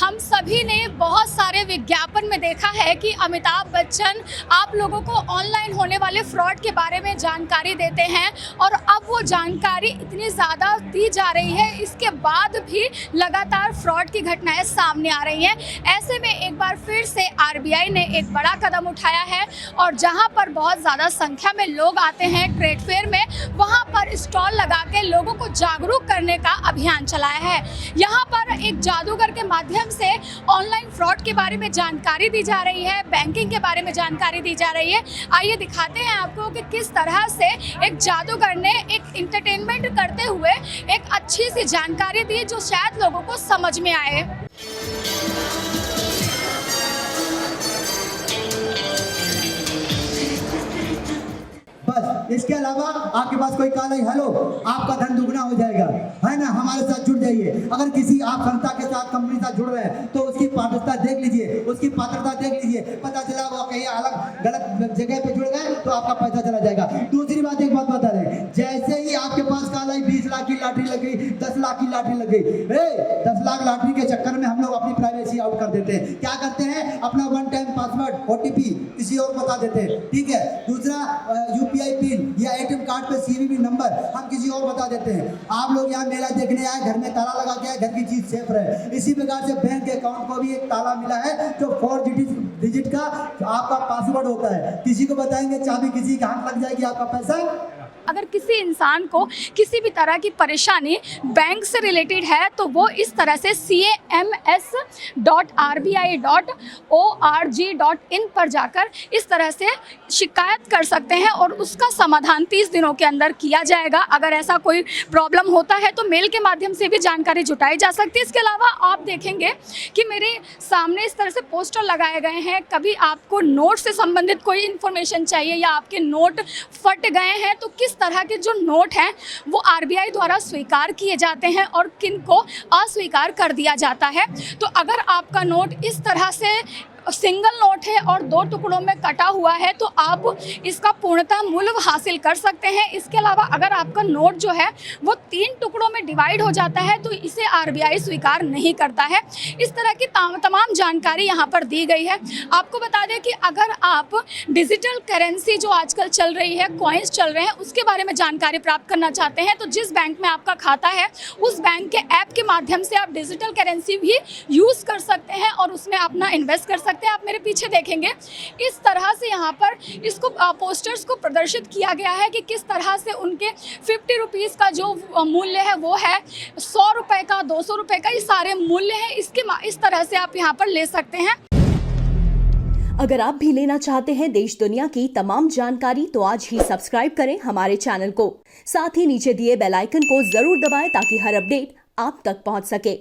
हम सभी ने बहुत सारे विज्ञापन में देखा है कि अमिताभ बच्चन आप लोगों को ऑनलाइन होने वाले फ्रॉड के बारे में जानकारी देते हैं और अब वो जानकारी इतनी ज़्यादा दी जा रही है, इसके बाद भी लगातार फ्रॉड की घटनाएं सामने आ रही हैं। ऐसे में एक बार फिर से आरबीआई ने एक बड़ा कदम उठाया है और जहां पर बहुत ज़्यादा संख्या में लोग आते हैं ट्रेड फेयर में, वहां पर स्टॉल लगा के लोगों को जागरूक करने का अभियान चलाया है। यहाँ पर एक जादूगर के माध्यम से ऑनलाइन फ्रॉड के बारे में जानकारी दी जा रही है, बैंकिंग के बारे में जानकारी दी जा रही है। आइए दिखाते हैं आपको कि किस तरह से एक जादूगर ने एक इंटरटेनमेंट करते हुए एक अच्छी सी जानकारी दी जो शायद लोगों को समझ में आए। बस इसके अलावा आपके पास कोई कॉल आई, हेलो आपका धन दुगना हो जाएगा, है ना, हमारे साथ जुड़ जाइए। अगर किसी आप संस्था के साथ कंपनी के साथ जुड़ रहे हैं तो उसकी पात्रता देख लीजिए, उसकी पात्रता देख लीजिए, पता चला वो कहीं अलग गलत जगह पे जुड़ गए तो आपका पैसा चला जाएगा। दूसरी बात, एक बात बता दें, जैसे ही आपके पास कॉल आई 20 लाख की लॉटरी लग गई, 10 लाख की लॉटरी लग गई, 10 लाख लॉटरी के चक्कर में हम लोग अपनी प्राइवेसी आउट कर देते हैं। क्या करते हैं, अपना वन टाइम पासवर्ड OTP किसी और बता देते हैं, ठीक है। दूसरा UPI पिन या ATM कार्ड पे CVV नंबर हम किसी और बता देते हैं। आप लोग यहाँ मेला देखने आए, घर में ताला लगा के आए, घर की चीज सेफ रहे। इसी प्रकार से बैंक अकाउंट को भी एक ताला मिला है जो 4 डिजिट का आपका पासवर्ड होता है। किसी को बताएंगे चाबी किसी के हाथ लग जाएगी, आपका पैसा। अगर किसी इंसान को किसी भी तरह की परेशानी बैंक से रिलेटेड है तो वो इस तरह से cams.rbi.org.in पर जाकर इस तरह से शिकायत कर सकते हैं और उसका समाधान 30 दिनों के अंदर किया जाएगा। अगर ऐसा कोई प्रॉब्लम होता है तो मेल के माध्यम से भी जानकारी जुटाई जा सकती है। इसके अलावा आप देखेंगे कि मेरे सामने इस तरह से पोस्टर लगाए गए हैं। कभी आपको नोट से संबंधित कोई इन्फॉर्मेशन चाहिए या आपके नोट फट गए हैं तो किस तरह के जो नोट हैं वो आरबीआई द्वारा स्वीकार किए जाते हैं और किन को अस्वीकार कर दिया जाता है। तो अगर आपका नोट इस तरह से सिंगल नोट है और 2 टुकड़ों में कटा हुआ है तो आप इसका पूर्णतः मूल्य हासिल कर सकते हैं। इसके अलावा अगर आपका नोट जो है वो 3 टुकड़ों में डिवाइड हो जाता है तो इसे आरबीआई स्वीकार नहीं करता है। इस तरह की तमाम जानकारी यहाँ पर दी गई है। आपको बता दें कि अगर आप डिजिटल करेंसी जो आजकल चल रही है, कॉइन्स चल रहे हैं, उसके बारे में जानकारी प्राप्त करना चाहते हैं तो जिस बैंक में आपका खाता है उस बैंक के ऐप के माध्यम से आप डिजिटल करेंसी भी यूज़ कर सकते हैं और उसमें अपना इन्वेस्ट कर सकते हैं। आप मेरे पीछे देखेंगे इस तरह से यहाँ पर इसको पोस्टर्स को प्रदर्शित किया गया है कि किस तरह से उनके 50 रुपीज़ का जो मूल्य है वो है, 100 रुपये का, 200 रुपये का, ये सारे मूल्य हैं। इस तरह से आप यहाँ पर ले सकते हैं। अगर आप भी लेना चाहते हैं देश दुनिया की तमाम जानकारी तो आज ही सब्सक्राइब करें हमारे चैनल को। साथ ही नीचे दिए बेल आइकन को जरूर दबाएं ताकि हर अपडेट आप तक पहुंच सके।